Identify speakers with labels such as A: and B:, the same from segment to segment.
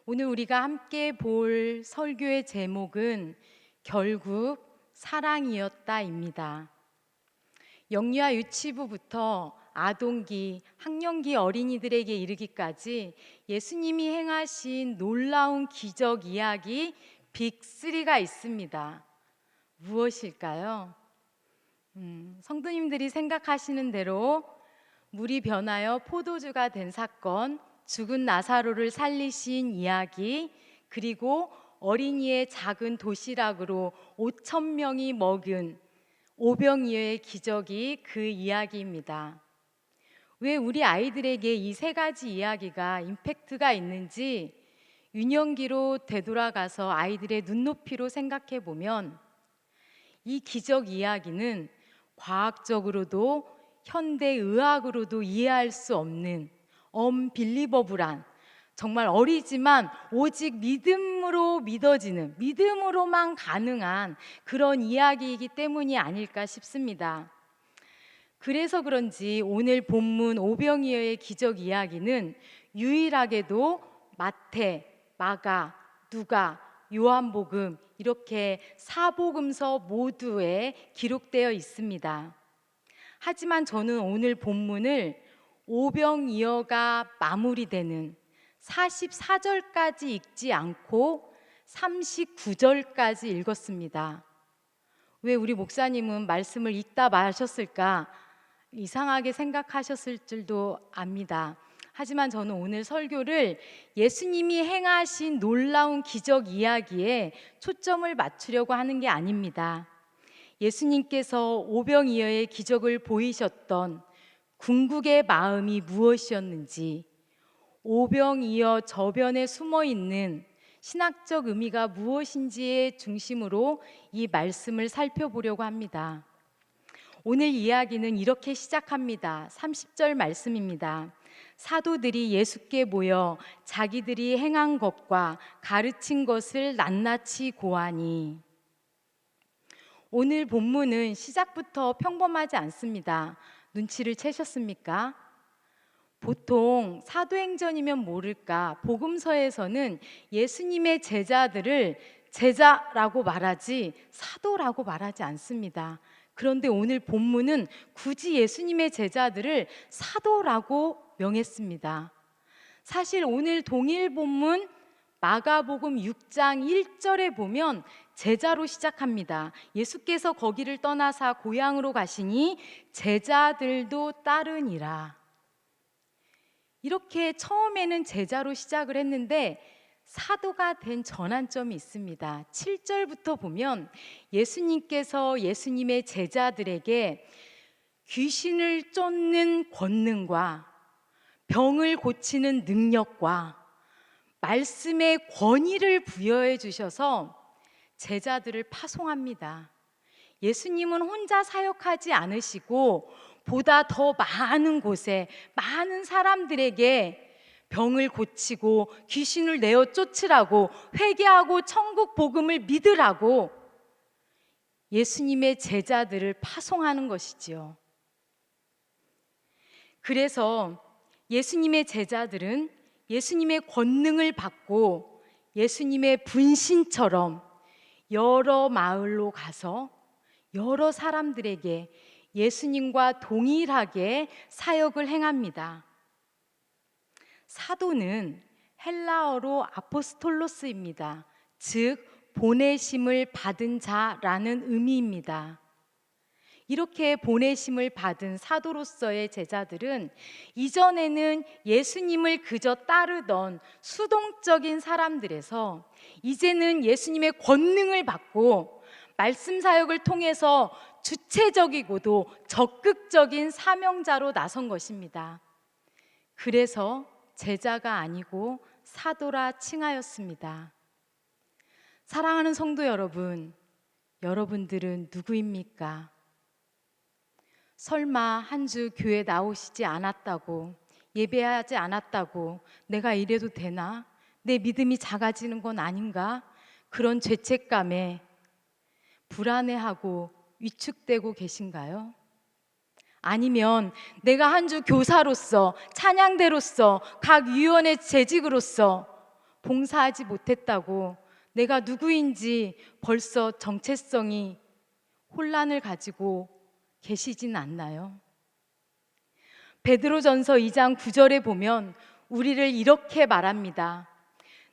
A: 오늘 우리가 함께 볼 설교의 제목은 결국 사랑이었다입니다. 영유아 유치부부터 아동기, 학령기 어린이들에게 이르기까지 예수님이 행하신 놀라운 기적 이야기 빅3가 있습니다. 무엇일까요? 성도님들이 생각하시는 대로 물이 변하여 포도주가 된 사건, 죽은 나사로를 살리신 이야기, 그리고 어린이의 작은 도시락으로 5천 명이 먹은 오병이어의 기적이 그 이야기입니다. 왜 우리 아이들에게 이 세 가지 이야기가 임팩트가 있는지 유년기로 되돌아가서 아이들의 눈높이로 생각해 보면 이 기적 이야기는 과학적으로도 현대의학으로도 이해할 수 없는 언빌리버블한, 정말 어리지만 오직 믿음으로 믿어지는, 믿음으로만 가능한 그런 이야기이기 때문이 아닐까 싶습니다. 그래서 그런지 오늘 본문 오병이어의 기적 이야기는 유일하게도 마태, 마가, 누가, 요한복음 이렇게 사복음서 모두에 기록되어 있습니다. 하지만 저는 오늘 본문을 오병이어가 마무리되는 44절까지 읽지 않고 39절까지 읽었습니다. 왜 우리 목사님은 말씀을 읽다 마셨을까 이상하게 생각하셨을 줄도 압니다. 하지만 저는 오늘 설교를 예수님이 행하신 놀라운 기적 이야기에 초점을 맞추려고 하는 게 아닙니다. 예수님께서 오병이어의 기적을 보이셨던 궁극의 마음이 무엇이었는지, 오병이어 저변에 숨어 있는 신학적 의미가 무엇인지의 중심으로 이 말씀을 살펴보려고 합니다. 오늘 이야기는 이렇게 시작합니다. 30절 말씀입니다. 사도들이 예수께 모여 자기들이 행한 것과 가르친 것을 낱낱이 고하니. 오늘 본문은 시작부터 평범하지 않습니다. 눈치를 채셨습니까? 보통 사도행전이면 모를까 복음서에서는 예수님의 제자들을 제자라고 말하지 사도라고 말하지 않습니다. 그런데 오늘 본문은 굳이 예수님의 제자들을 사도라고 명했습니다. 사실 오늘 동일 본문 마가복음 6장 1절에 보면 제자로 시작합니다. 예수께서 거기를 떠나사 고향으로 가시니 제자들도 따르니라. 이렇게 처음에는 제자로 시작을 했는데 사도가 된 전환점이 있습니다. 7절부터 보면 예수님께서 예수님의 제자들에게 귀신을 쫓는 권능과 병을 고치는 능력과 말씀의 권위를 부여해 주셔서 제자들을 파송합니다. 예수님은 혼자 사역하지 않으시고 보다 더 많은 곳에 많은 사람들에게 병을 고치고 귀신을 내어 쫓으라고, 회개하고 천국 복음을 믿으라고 예수님의 제자들을 파송하는 것이지요. 그래서 예수님의 제자들은 예수님의 권능을 받고 예수님의 분신처럼 여러 마을로 가서 여러 사람들에게 예수님과 동일하게 사역을 행합니다. 사도는 헬라어로 아포스톨로스입니다. 즉 보내심을 받은 자라는 의미입니다. 이렇게 보내심을 받은 사도로서의 제자들은 이전에는 예수님을 그저 따르던 수동적인 사람들에서 이제는 예수님의 권능을 받고 말씀 사역을 통해서 주체적이고도 적극적인 사명자로 나선 것입니다. 그래서 제자가 아니고 사도라 칭하였습니다. 사랑하는 성도 여러분, 여러분들은 누구입니까? 설마 한 주 교회 나오시지 않았다고, 예배하지 않았다고 내가 이래도 되나? 내 믿음이 작아지는 건 아닌가? 그런 죄책감에 불안해하고 위축되고 계신가요? 아니면 내가 한 주 교사로서, 찬양대로서, 각 위원회 재직으로서 봉사하지 못했다고 내가 누구인지 벌써 정체성이 혼란을 가지고 계시진 않나요? 베드로전서 2장 9절에 보면 우리를 이렇게 말합니다.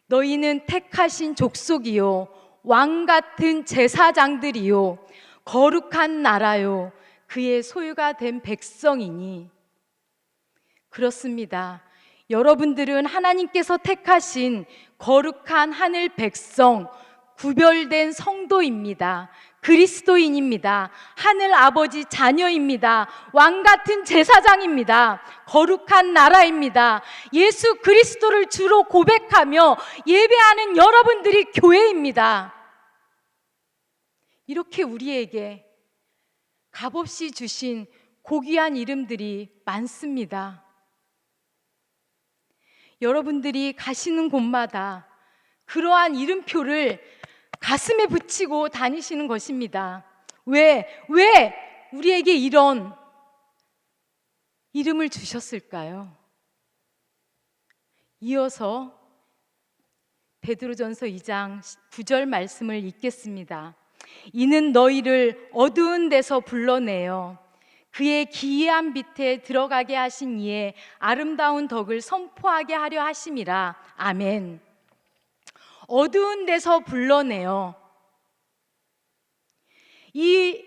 A: 너희는 택하신 족속이요 왕 같은 제사장들이요 거룩한 나라요 그의 소유가 된 백성이니. 그렇습니다. 여러분들은 하나님께서 택하신 거룩한 하늘 백성, 구별된 성도입니다. 그리스도인입니다. 하늘 아버지 자녀입니다. 왕 같은 제사장입니다. 거룩한 나라입니다. 예수 그리스도를 주로 고백하며 예배하는 여러분들이 교회입니다. 이렇게 우리에게 값없이 주신 고귀한 이름들이 많습니다. 여러분들이 가시는 곳마다 그러한 이름표를 가슴에 붙이고 다니시는 것입니다. 왜 우리에게 이런 이름을 주셨을까요? 이어서 베드로전서 2장 9절 말씀을 읽겠습니다. 이는 너희를 어두운 데서 불러내어 그의 기이한 빛에 들어가게 하신 이의 아름다운 덕을 선포하게 하려 하심이라. 아멘. 어두운 데서 불러내어, 이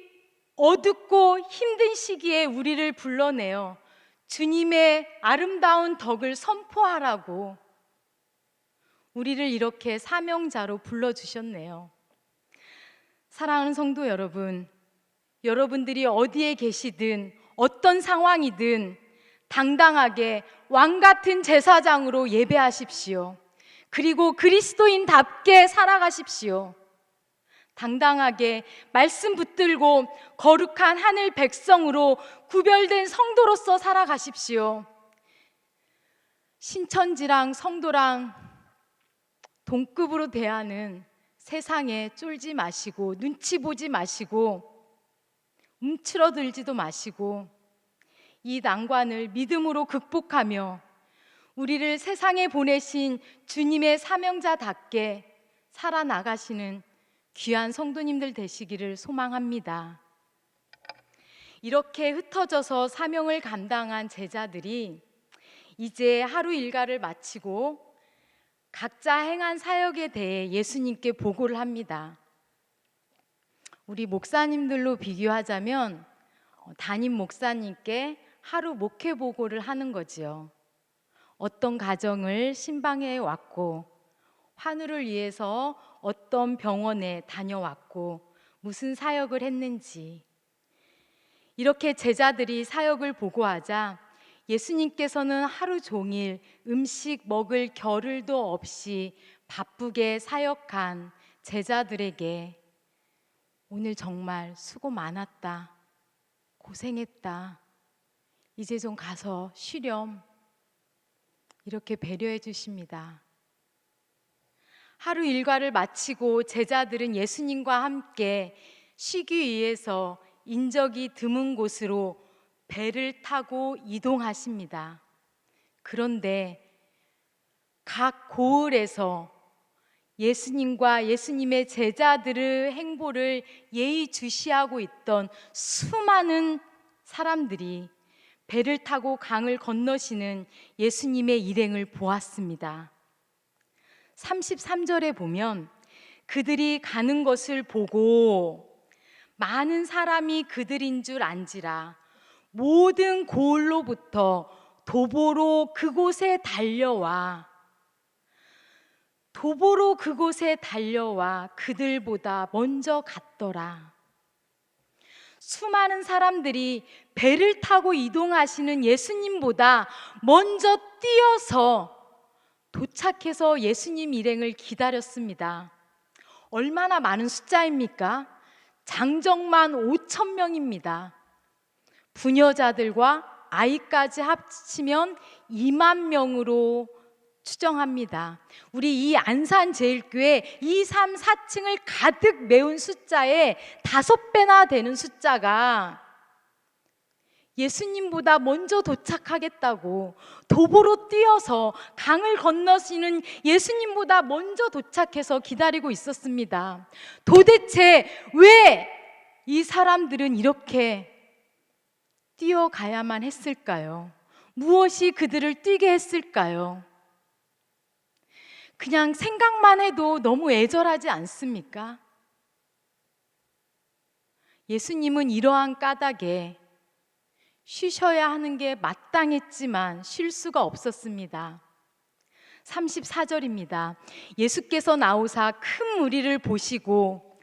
A: 어둡고 힘든 시기에 우리를 불러내어 주님의 아름다운 덕을 선포하라고 우리를 이렇게 사명자로 불러주셨네요. 사랑하는 성도 여러분, 여러분들이 어디에 계시든 어떤 상황이든 당당하게 왕같은 제사장으로 예배하십시오. 그리고 그리스도인답게 살아가십시오. 당당하게 말씀 붙들고 거룩한 하늘 백성으로 구별된 성도로서 살아가십시오. 신천지랑 성도랑 동급으로 대하는 세상에 쫄지 마시고 눈치 보지 마시고 움츠러들지도 마시고 이 난관을 믿음으로 극복하며 우리를 세상에 보내신 주님의 사명자답게 살아나가시는 귀한 성도님들 되시기를 소망합니다. 이렇게 흩어져서 사명을 감당한 제자들이 이제 하루 일과를 마치고 각자 행한 사역에 대해 예수님께 보고를 합니다. 우리 목사님들로 비교하자면 담임 목사님께 하루 목회 보고를 하는 거지요. 어떤 가정을 신방해 왔고 환우를 위해서 어떤 병원에 다녀왔고 무슨 사역을 했는지, 이렇게 제자들이 사역을 보고하자 예수님께서는 하루 종일 음식 먹을 겨를도 없이 바쁘게 사역한 제자들에게 오늘 정말 수고 많았다, 고생했다, 이제 좀 가서 쉬렴, 이렇게 배려해 주십니다. 하루 일과를 마치고 제자들은 예수님과 함께 쉬기 위해서 인적이 드문 곳으로 배를 타고 이동하십니다. 그런데 각 고을에서 예수님과 예수님의 제자들의 행보를 예의주시하고 있던 수많은 사람들이 배를 타고 강을 건너시는 예수님의 일행을 보았습니다. 33절에 보면 그들이 가는 것을 보고 많은 사람이 그들인 줄 안지라 모든 고을로부터 도보로 그곳에 달려와 그들보다 먼저 갔더라. 수많은 사람들이 배를 타고 이동하시는 예수님보다 먼저 뛰어서 도착해서 예수님 일행을 기다렸습니다. 얼마나 많은 숫자입니까? 장정만 5,000명입니다. 부녀자들과 아이까지 합치면 2만 명으로 추정합니다. 우리 이 안산제일교회 2, 3, 4층을 가득 메운 숫자의 5배나 되는 숫자가 예수님보다 먼저 도착하겠다고 도보로 뛰어서 강을 건너시는 예수님보다 먼저 도착해서 기다리고 있었습니다. 도대체 왜 이 사람들은 이렇게 뛰어가야만 했을까요? 무엇이 그들을 뛰게 했을까요? 그냥 생각만 해도 너무 애절하지 않습니까? 예수님은 이러한 까닭에 쉬셔야 하는 게 마땅했지만 쉴 수가 없었습니다. 34절입니다. 예수께서 나오사 큰 무리를 보시고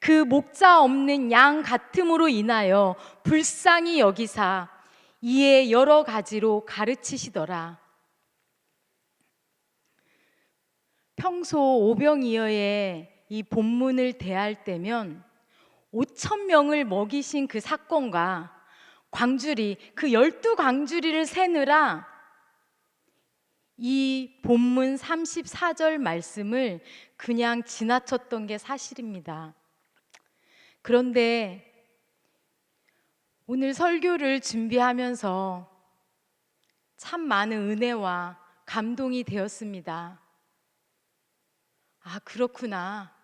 A: 그 목자 없는 양 같음으로 인하여 불쌍히 여기사 이에 여러 가지로 가르치시더라. 평소 오병이어의 이 본문을 대할 때면 5천 명을 먹이신 그 사건과 광주리, 그 12광주리를 세느라 이 본문 34절 말씀을 그냥 지나쳤던 게 사실입니다. 그런데 오늘 설교를 준비하면서 참 많은 은혜와 감동이 되었습니다. 아, 그렇구나.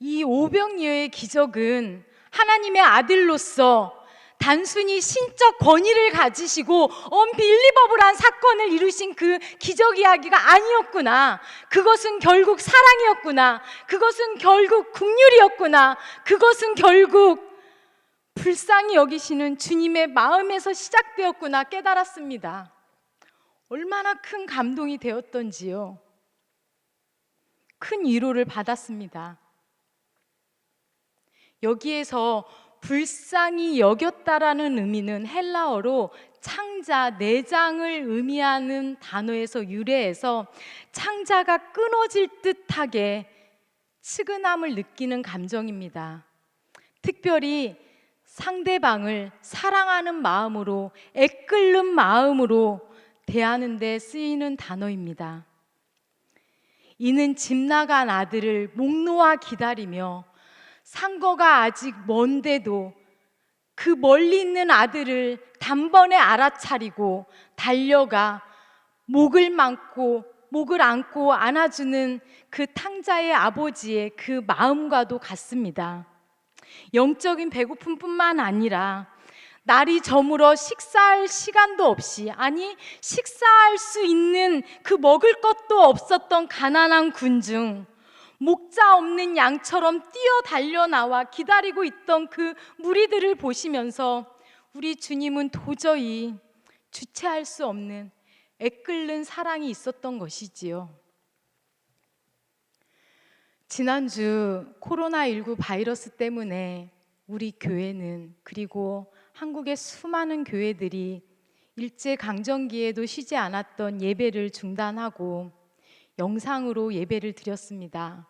A: 이 오병이어의 기적은 하나님의 아들로서 단순히 신적 권위를 가지시고 언빌리버블한 사건을 이루신 그 기적 이야기가 아니었구나. 그것은 결국 사랑이었구나. 그것은 결국 긍휼이었구나. 그것은 결국 불쌍히 여기시는 주님의 마음에서 시작되었구나 깨달았습니다. 얼마나 큰 감동이 되었던지요. 큰 위로를 받았습니다. 여기에서 불쌍히 여겼다라는 의미는 헬라어로 창자, 내장을 의미하는 단어에서 유래해서 창자가 끊어질 듯하게 측은함을 느끼는 감정입니다. 특별히 상대방을 사랑하는 마음으로, 애끓는 마음으로 대하는 데 쓰이는 단어입니다. 이는 집 나간 아들을 목 놓아 기다리며 상거가 아직 먼데도 그 멀리 있는 아들을 단번에 알아차리고 달려가 목을 안고 안아주는 그 탕자의 아버지의 그 마음과도 같습니다. 영적인 배고픔뿐만 아니라 날이 저물어 식사할 시간도 없이, 아니 식사할 수 있는 그 먹을 것도 없었던 가난한 군중, 목자 없는 양처럼 뛰어 달려 나와 기다리고 있던 그 무리들을 보시면서 우리 주님은 도저히 주체할 수 없는 애끓는 사랑이 있었던 것이지요. 지난주 코로나19 바이러스 때문에 우리 교회는, 그리고 한국의 수많은 교회들이 일제강점기에도 쉬지 않았던 예배를 중단하고 영상으로 예배를 드렸습니다.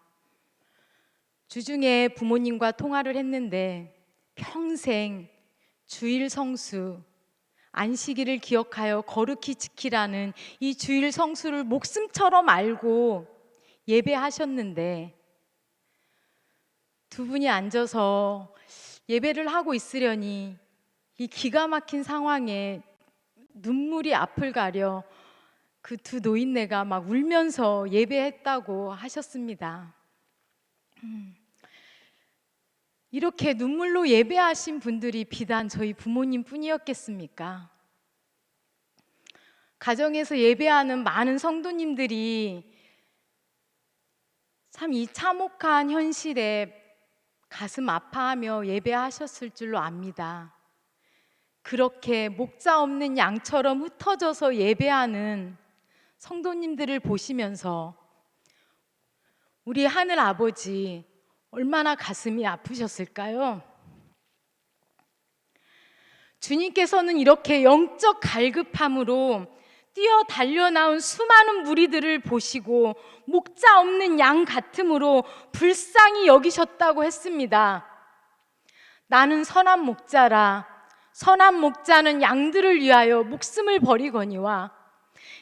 A: 주중에 부모님과 통화를 했는데 평생 주일 성수, 안식일을 기억하여 거룩히 지키라는 이 주일 성수를 목숨처럼 알고 예배하셨는데 두 분이 앉아서 예배를 하고 있으려니 이 기가 막힌 상황에 눈물이 앞을 가려 그 두 노인네가 막 울면서 예배했다고 하셨습니다. 이렇게 눈물로 예배하신 분들이 비단 저희 부모님 뿐이었겠습니까? 가정에서 예배하는 많은 성도님들이 참 이 참혹한 현실에 가슴 아파하며 예배하셨을 줄로 압니다. 그렇게 목자 없는 양처럼 흩어져서 예배하는 성도님들을 보시면서 우리 하늘 아버지 얼마나 가슴이 아프셨을까요? 주님께서는 이렇게 영적 갈급함으로 뛰어 달려 나온 수많은 무리들을 보시고 목자 없는 양 같음으로 불쌍히 여기셨다고 했습니다. 나는 선한 목자라. 선한 목자는 양들을 위하여 목숨을 버리거니와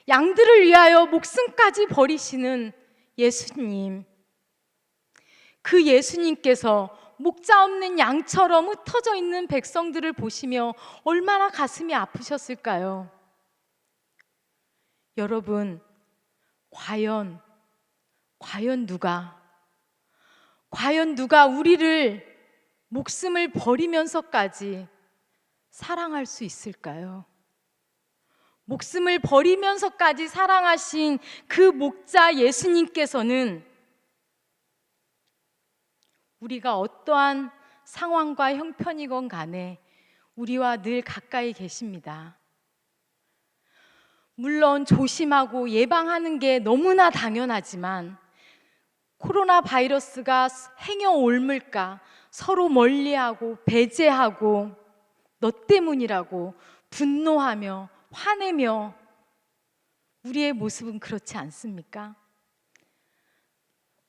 A: 양들을 위하여 목숨까지 버리시는 예수님. 그 예수님께서 목자 없는 양처럼 흩어져 있는 백성들을 보시며 얼마나 가슴이 아프셨을까요? 여러분, 과연 누가 우리를 목숨을 버리면서까지 사랑할 수 있을까요? 목숨을 버리면서까지 사랑하신 그 목자 예수님께서는 우리가 어떠한 상황과 형편이건 간에 우리와 늘 가까이 계십니다. 물론 조심하고 예방하는 게 너무나 당연하지만 코로나 바이러스가 행여 옮을까 서로 멀리하고 배제하고 너 때문이라고 분노하며 화내며 우리의 모습은 그렇지 않습니까?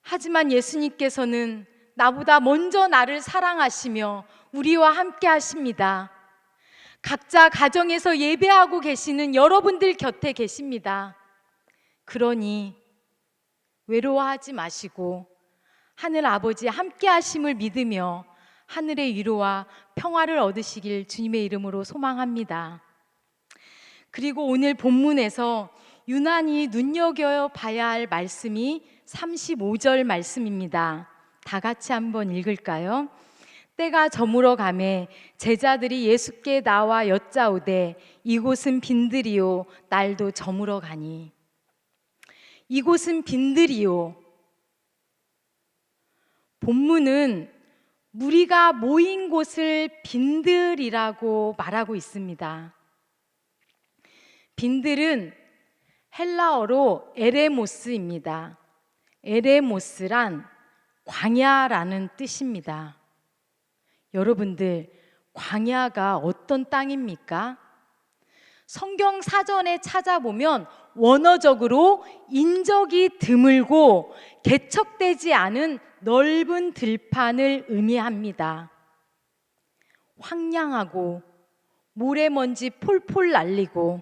A: 하지만 예수님께서는 나보다 먼저 나를 사랑하시며 우리와 함께 하십니다. 각자 가정에서 예배하고 계시는 여러분들 곁에 계십니다. 그러니 외로워하지 마시고 하늘 아버지 함께 하심을 믿으며 하늘의 위로와 평화를 얻으시길 주님의 이름으로 소망합니다. 그리고 오늘 본문에서 유난히 눈여겨봐야 할 말씀이 35절 말씀입니다. 다 같이 한번 읽을까요? 때가 저물어 가매 제자들이 예수께 나와 여짜오되 이곳은 빈들이요 날도 저물어 가니. 이곳은 빈들이요. 본문은 무리가 모인 곳을 빈들이라고 말하고 있습니다. 빈들은 헬라어로 에레모스입니다. 에레모스란 광야라는 뜻입니다. 여러분들, 광야가 어떤 땅입니까? 성경 사전에 찾아보면 원어적으로 인적이 드물고 개척되지 않은 넓은 들판을 의미합니다. 황량하고 모래먼지 폴폴 날리고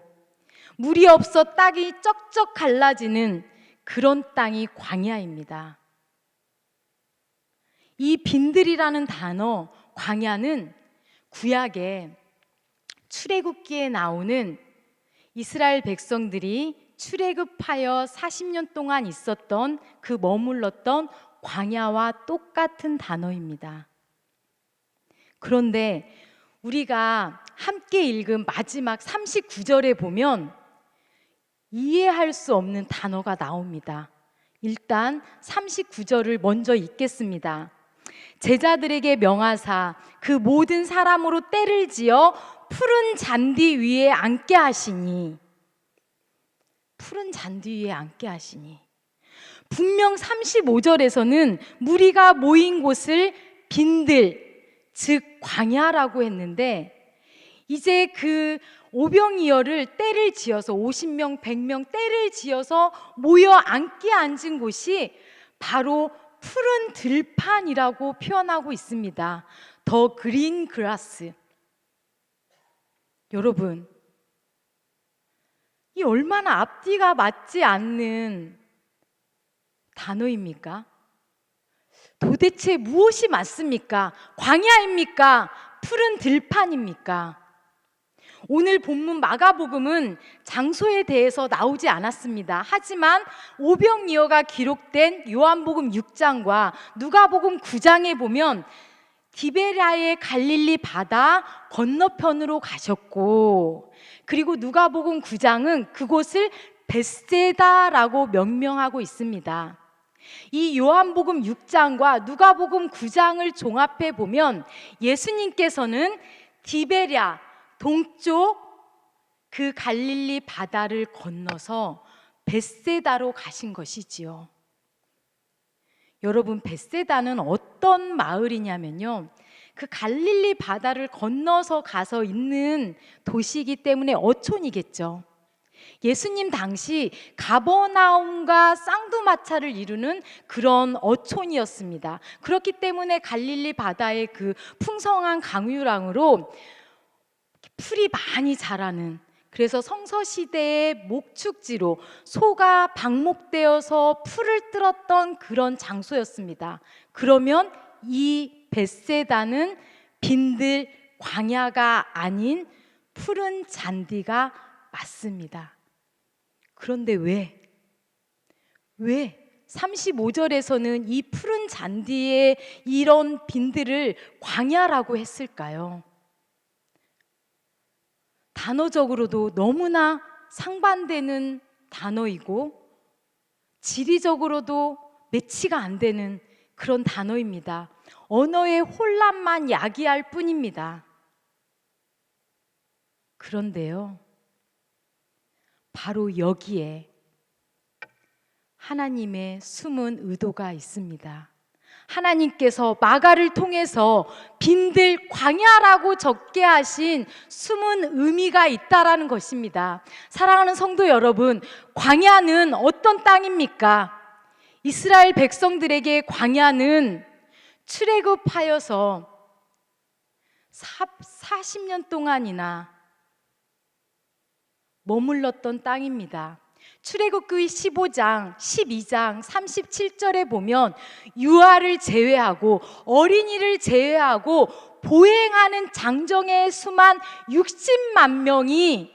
A: 물이 없어 땅이 쩍쩍 갈라지는 그런 땅이 광야입니다. 이 빈들이라는 단어, 광야는 구약에 출애굽기에 나오는 이스라엘 백성들이 출애굽하여 40년 동안 있었던 그 머물렀던 광야와 똑같은 단어입니다. 그런데 우리가 함께 읽은 마지막 39절에 보면 이해할 수 없는 단어가 나옵니다. 일단 39절을 먼저 읽겠습니다. 제자들에게 명하사 그 모든 사람으로 떼를 지어 푸른 잔디 위에 앉게 하시니. 푸른 잔디 위에 앉게 하시니. 분명 35절에서는 무리가 모인 곳을 빈들, 즉 광야라고 했는데 이제 그 오병이어를 떼를 지어서 50명, 100명 떼를 지어서 모여 앉게 앉은 곳이 바로 푸른 들판이라고 표현하고 있습니다. 더 그린 그라스. 여러분, 이 얼마나 앞뒤가 맞지 않는 단어입니까? 도대체 무엇이 맞습니까? 광야입니까? 푸른 들판입니까? 오늘 본문 마가복음은 장소에 대해서 나오지 않았습니다. 하지만 오병이어가 기록된 요한복음 6장과 누가복음 9장에 보면 디베랴의 갈릴리 바다 건너편으로 가셨고, 그리고 누가복음 9장은 그곳을 벳세다라고 명명하고 있습니다. 이 요한복음 6장과 누가복음 9장을 종합해 보면 예수님께서는 디베랴 동쪽 그 갈릴리 바다를 건너서 벳세다로 가신 것이지요. 여러분, 벳세다는 어떤 마을이냐면요, 그 갈릴리 바다를 건너서 가서 있는 도시이기 때문에 어촌이겠죠. 예수님 당시 가버나움과 쌍두마차를 이루는 그런 어촌이었습니다. 그렇기 때문에 갈릴리 바다의 그 풍성한 강유량으로 풀이 많이 자라는, 그래서 성서시대의 목축지로 소가 방목되어서 풀을 뜯었던 그런 장소였습니다. 그러면 이 벳세다는 빈들 광야가 아닌 푸른 잔디가 맞습니다. 그런데 왜 35절에서는 이 푸른 잔디의 이런 빈들을 광야라고 했을까요? 단어적으로도 너무나 상반되는 단어이고 지리적으로도 매치가 안 되는 그런 단어입니다. 언어의 혼란만 야기할 뿐입니다. 그런데요, 바로 여기에 하나님의 숨은 의도가 있습니다. 하나님께서 마가를 통해서 빈들 광야라고 적게 하신 숨은 의미가 있다라는 것입니다. 사랑하는 성도 여러분, 광야는 어떤 땅입니까? 이스라엘 백성들에게 광야는 출애굽하여서 40년 동안이나 머물렀던 땅입니다. 출애굽기 15장, 12장, 37절에 보면 유아를 제외하고 어린이를 제외하고 보행하는 장정의 수만 60만 명이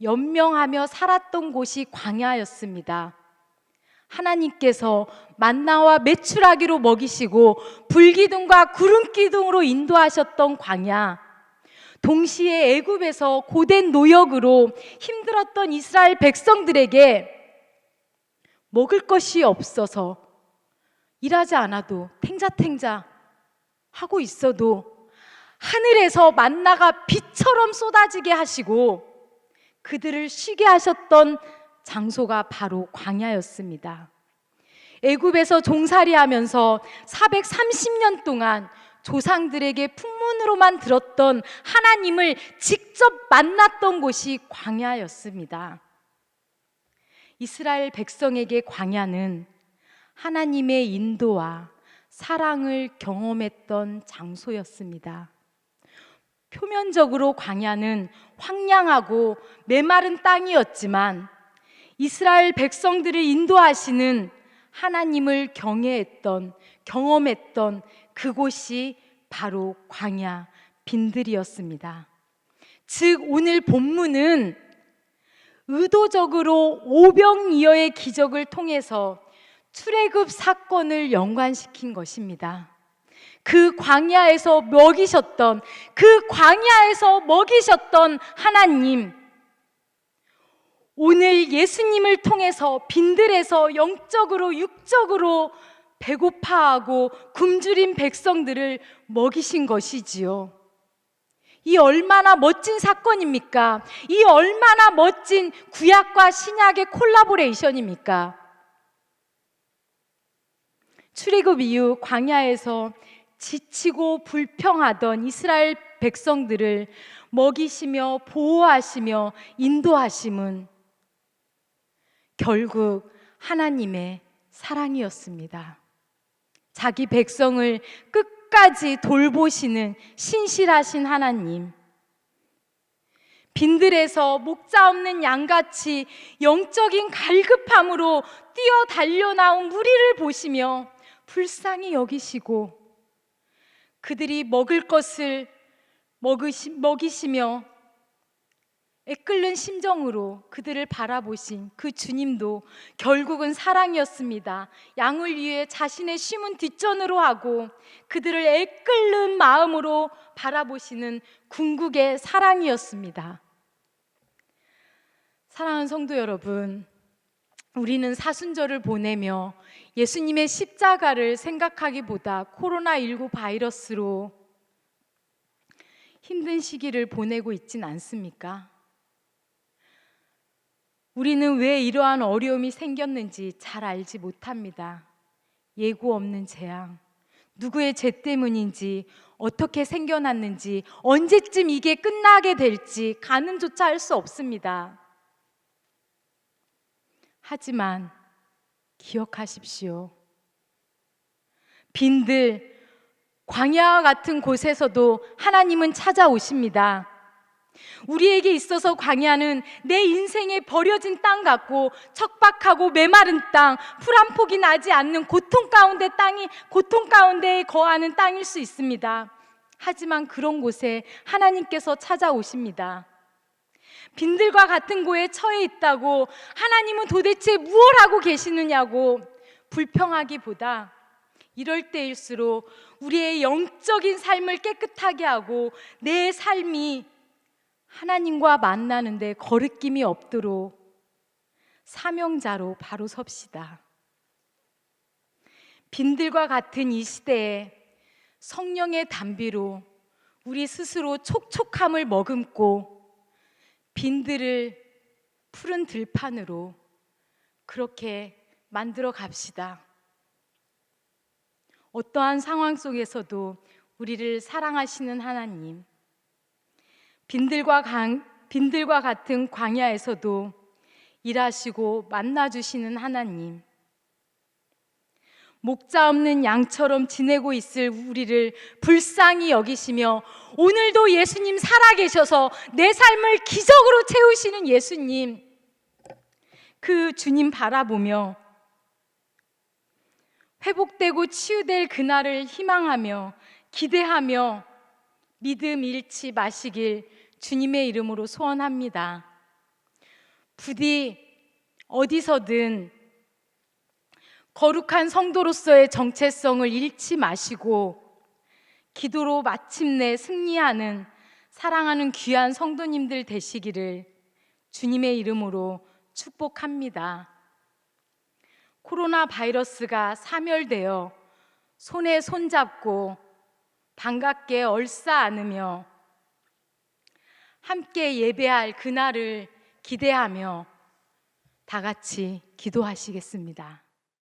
A: 연명하며 살았던 곳이 광야였습니다. 하나님께서 만나와 메추라기로 먹이시고 불기둥과 구름기둥으로 인도하셨던 광야, 동시에 애굽에서 고된 노역으로 힘들었던 이스라엘 백성들에게 먹을 것이 없어서 일하지 않아도 탱자탱자 하고 있어도 하늘에서 만나가 비처럼 쏟아지게 하시고 그들을 쉬게 하셨던 장소가 바로 광야였습니다. 애굽에서 종살이하면서 430년 동안 조상들에게 풍문으로만 들었던 하나님을 직접 만났던 곳이 광야였습니다. 이스라엘 백성에게 광야는 하나님의 인도와 사랑을 경험했던 장소였습니다. 표면적으로 광야는 황량하고 메마른 땅이었지만 이스라엘 백성들을 인도하시는 하나님을 경험했던 그곳이 바로 광야 빈들이었습니다. 즉 오늘 본문은 의도적으로 오병이어의 기적을 통해서 출애굽 사건을 연관시킨 것입니다. 그 광야에서 먹이셨던 하나님, 오늘 예수님을 통해서 빈들에서 영적으로 육적으로 배고파하고 굶주린 백성들을 먹이신 것이지요. 이 얼마나 멋진 사건입니까? 이 얼마나 멋진 구약과 신약의 콜라보레이션입니까? 출애굽 이후 광야에서 지치고 불평하던 이스라엘 백성들을 먹이시며 보호하시며 인도하심은 결국 하나님의 사랑이었습니다. 자기 백성을 끝까지 돌보시는 신실하신 하나님, 빈들에서 목자 없는 양같이 영적인 갈급함으로 뛰어 달려 나온 무리를 보시며 불쌍히 여기시고 그들이 먹을 것을 먹이시며 애끓는 심정으로 그들을 바라보신 그 주님도 결국은 사랑이었습니다. 양을 위해 자신의 심은 뒷전으로 하고 그들을 애끓는 마음으로 바라보시는 궁극의 사랑이었습니다. 사랑하는 성도 여러분, 우리는 사순절을 보내며 예수님의 십자가를 생각하기보다 코로나19 바이러스로 힘든 시기를 보내고 있진 않습니까? 우리는 왜 이러한 어려움이 생겼는지 잘 알지 못합니다. 예고 없는 재앙, 누구의 죄 때문인지, 어떻게 생겨났는지, 언제쯤 이게 끝나게 될지 가늠조차 할 수 없습니다. 하지만 기억하십시오. 빈들, 광야와 같은 곳에서도 하나님은 찾아오십니다. 우리에게 있어서 광야는 내 인생에 버려진 땅 같고, 척박하고 메마른 땅, 풀 한 폭이 나지 않는 고통 가운데 거하는 땅일 수 있습니다. 하지만 그런 곳에 하나님께서 찾아오십니다. 빈들과 같은 곳에 처해 있다고 하나님은 도대체 무엇 하고 계시느냐고 불평하기보다, 이럴 때일수록 우리의 영적인 삶을 깨끗하게 하고 내 삶이 하나님과 만나는데 거리낌이 없도록 사명자로 바로 섭시다. 빈들과 같은 이 시대에 성령의 단비로 우리 스스로 촉촉함을 머금고 빈들을 푸른 들판으로 그렇게 만들어 갑시다. 어떠한 상황 속에서도 우리를 사랑하시는 하나님, 빈들과 같은 광야에서도 일하시고 만나주시는 하나님, 목자 없는 양처럼 지내고 있을 우리를 불쌍히 여기시며 오늘도 예수님 살아계셔서 내 삶을 기적으로 채우시는 예수님, 그 주님 바라보며 회복되고 치유될 그날을 희망하며 기대하며 믿음 잃지 마시길 주님의 이름으로 소원합니다. 부디 어디서든 거룩한 성도로서의 정체성을 잃지 마시고 기도로 마침내 승리하는 사랑하는 귀한 성도님들 되시기를 주님의 이름으로 축복합니다. 코로나 바이러스가 사멸되어 손에 손잡고 반갑게 얼싸 안으며 함께 예배할 그날을 기대하며 다 같이 기도하시겠습니다.